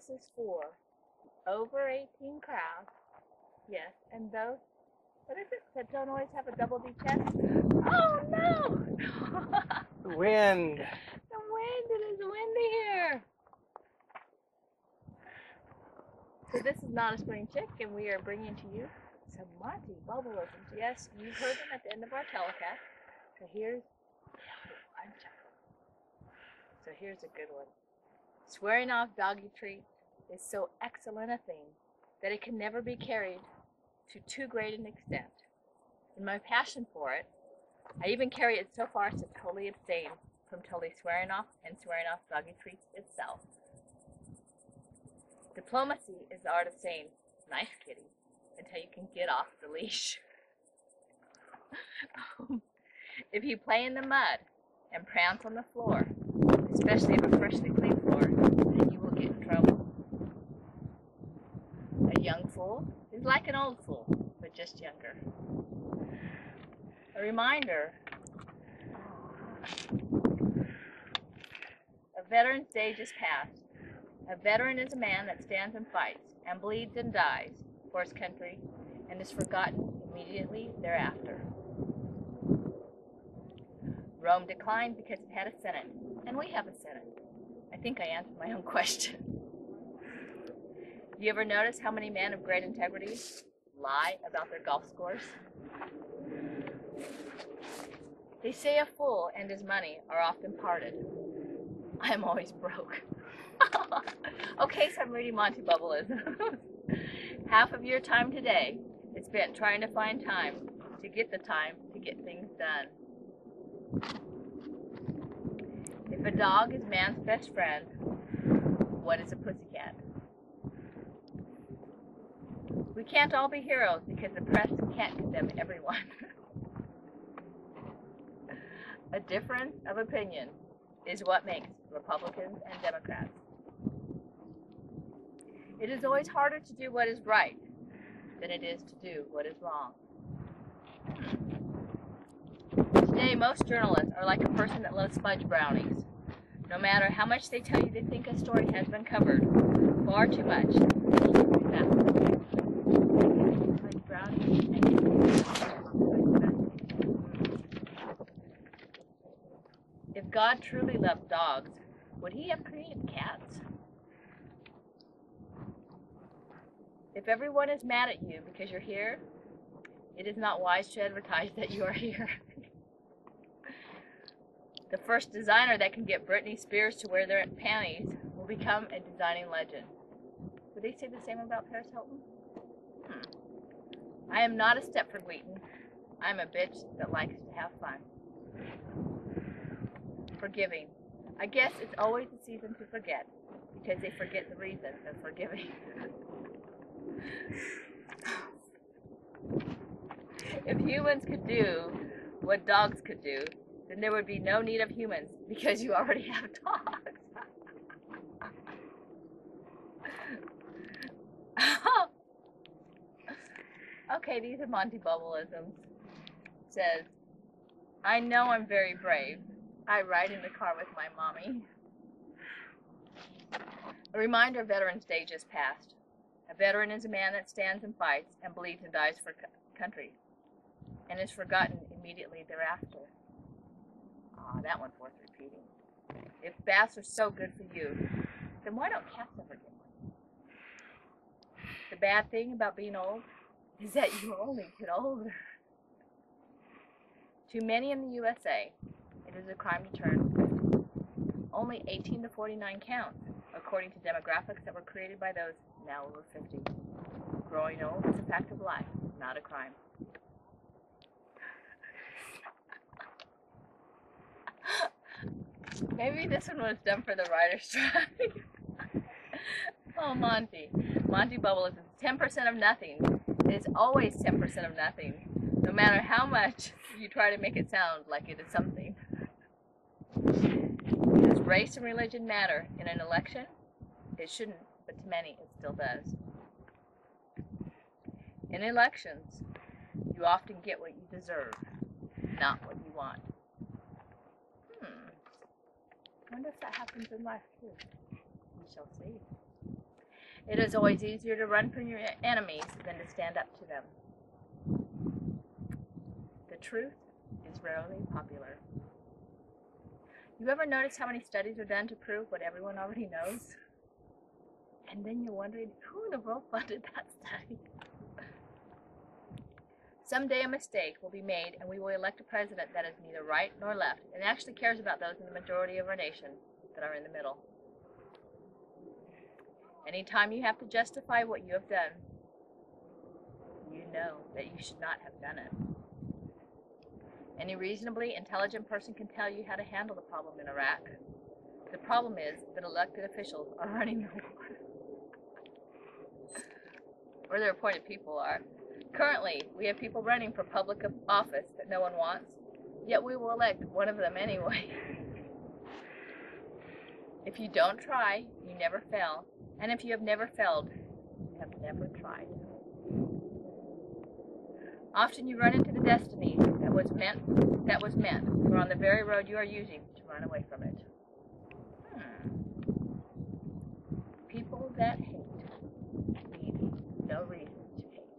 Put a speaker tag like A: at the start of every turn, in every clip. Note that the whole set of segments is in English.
A: This is for over 18 crowd. Yes, and those, what is it, that don't always have a double D chest? Oh no!
B: The wind.
A: The wind, it is windy here. So this is Not a Spring Chick, and we are bringing to you some Monty Bubbleisms. Yes, you heard them at the end of our telecast. So here's a good one. Swearing off doggy treats is so excellent a thing that it can never be carried to too great an extent. In my passion for it, I even carry it so far as to totally abstain from totally swearing off doggy treats itself. Diplomacy is the art of saying, nice kitty, until you can get off the leash. If you play in the mud and prance on the floor, especially if a freshly clean floor, then you will get in trouble. A young fool is like an old fool, but just younger. A reminder, a veteran's day just passed. A veteran is a man that stands and fights, and bleeds and dies for his country, and is forgotten immediately thereafter. Rome declined because it had a senate, and we have a senate. I think I answered my own question. Do you ever notice how many men of great integrity lie about their golf scores? They say a fool and his money are often parted. I am always broke. Okay, so I'm reading Monty Bubbleisms. Half of your time today is spent trying to find time to get the time to get things done. If a dog is man's best friend, what is a pussycat? We can't all be heroes because the press can't condemn everyone. A difference of opinion is what makes Republicans and Democrats. It is always harder to do what is right than it is to do what is wrong. Today, most journalists are like a person that loves fudge brownies. No matter how much they tell you they think a story has been covered, far too much. Fudge brownies. If God truly loved dogs, would he have created cats? If everyone is mad at you because you're here, it is not wise to advertise that you are here. The first designer that can get Britney Spears to wear their panties will become a designing legend. Would they say the same about Paris Hilton? I am not a Stepford Wheaton. I'm a bitch that likes to have fun. Forgiving. I guess it's always a season to forget, because they forget the reason they're forgiving. If humans could do what dogs could do, then there would be no need of humans, because you already have dogs. Okay, these are Monty Bubbleisms. Says, I know I'm very brave. I ride in the car with my mommy. A reminder, Veterans Day just passed. A veteran is a man that stands and fights and bleeds and dies for country, and is forgotten immediately thereafter. That one's worth repeating. If baths are so good for you, then why don't cats ever get one? The bad thing about being old is that you only get older. To many in the USA, it is a crime to turn. Only 18 to 49 count, according to demographics that were created by those now over 50. Growing old is a fact of life, not a crime. Maybe this one was done for the writer's strike. Oh, Monty. Monty Bubbles is 10% of nothing. It's always 10% of nothing, no matter how much you try to make it sound like it is something. Does race and religion matter in an election? It shouldn't, but to many it still does. In elections, you often get what you deserve, not what you want. I wonder if that happens in life too. We shall see. It is always easier to run from your enemies than to stand up to them. The truth is rarely popular. You ever notice how many studies are done to prove what everyone already knows? And then you're wondering, who in the world funded that study? Someday a mistake will be made and we will elect a president that is neither right nor left and actually cares about those in the majority of our nation that are in the middle. Anytime you have to justify what you have done, you know that you should not have done it. Any reasonably intelligent person can tell you how to handle the problem in Iraq. The problem is that elected officials are running the war. Or their appointed people are. Currently, we have people running for public office that no one wants, yet we will elect one of them anyway. If you don't try, you never fail. And if you have never failed, you have never tried. Often you run into the destiny that was meant, or on the very road you are using to run away from it. People that hate need no reason to hate.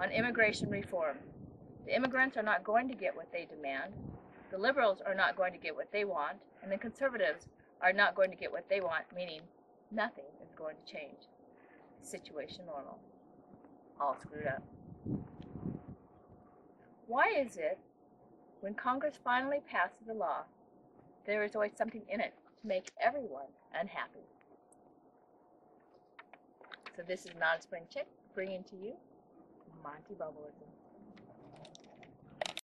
A: On immigration reform, the immigrants are not going to get what they demand, the liberals are not going to get what they want, and the conservatives are not going to get what they want, meaning nothing is going to change. Situation normal. All screwed up. Why is it, when Congress finally passes a law, there is always something in it to make everyone unhappy? So this is Not a Spring Chick, bringing to you Monty Bubbleism.